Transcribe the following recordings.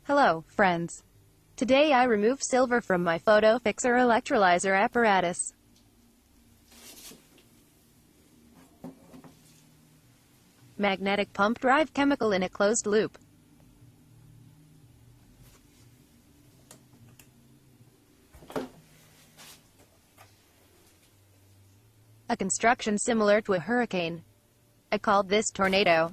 Hello, friends. Today I remove silver from my photo fixer electrolyzer apparatus. Magnetic pump drive chemical in a closed loop. A construction similar to a hurricane. I called this tornado.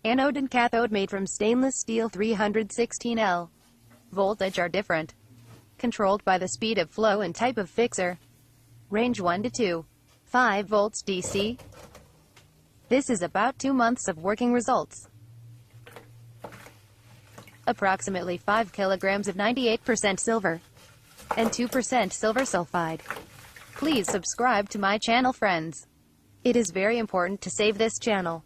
Anode and cathode made from stainless steel 316L. Voltage are different. Controlled by the speed of flow and type of fixer. Range 1 to 2. 5 volts DC. This is about 2 months of working results. Approximately 5 kilograms of 98% silver. And 2% silver sulfide. Please subscribe to my channel, friends. It is very important to save this channel.